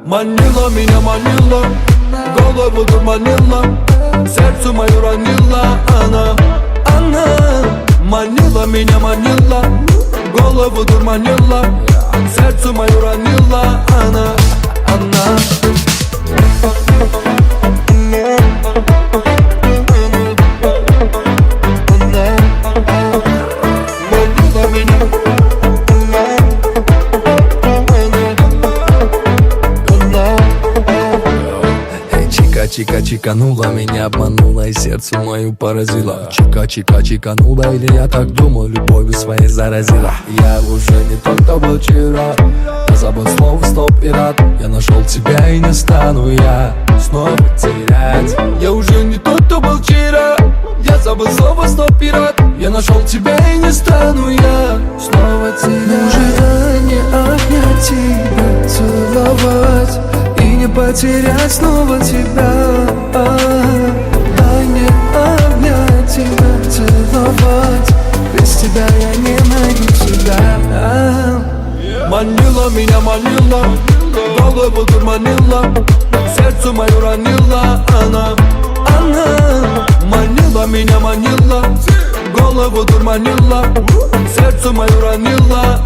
Манила меня, манила, голову дурманила, сердцу мою ранила она. Манила меня, манила, голову дурманила, сердцу мою ранила она. Чика чиканула, меня обманула и сердцу мою поразила. Чика чиканула, или я так думал, любовью своей заразила. Я уже не тот, кто был вчера. Я забыл слово стоп и рад. Я нашел тебя и не стану я снова терять. Я уже не тот, кто был вчера. Я забыл слово стоп и рад. Я нашел тебя и не стану я снова терять. Желание обнять тебя, целовать и не потерять снова тебя. Дай мне обнять тебя, целовать. Без тебя я не найду себя. Манила меня, манила, голову дурманила, сердцу мою ранила она. Манила меня, манила, голову дурманила, сердцу мою ранила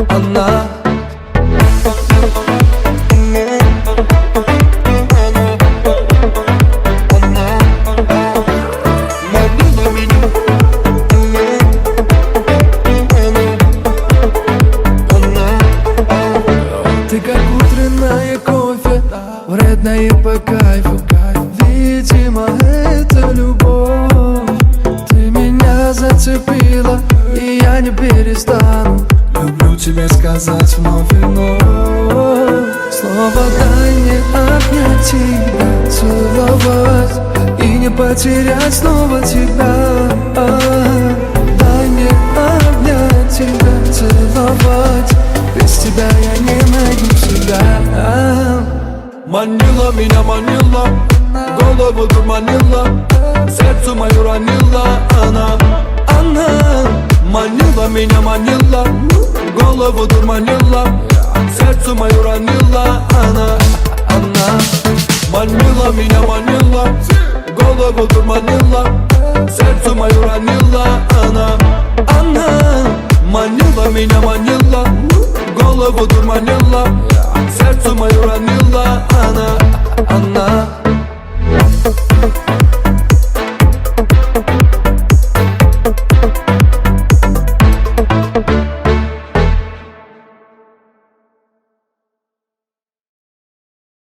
она. Ты как утреннее кофе, вредное по кайфу. Видимо, это любовь. Ты меня зацепила, и я не перестану люблю тебя сказать вновь и вновь. Снова дай мне обнять тебя, целовать и не потерять снова тебя. Дай мне обнять тебя, целовать. Без тебя я не найду себя. Манила меня, манила, голову дурманила, сердцу мою ранила она. Манила меня, манила, голову дурманила, сердцу мою ранила она. Манила меня, манила, голову дурманила, сердцу мою ранила она. Манила меня, манила, голову дурманила,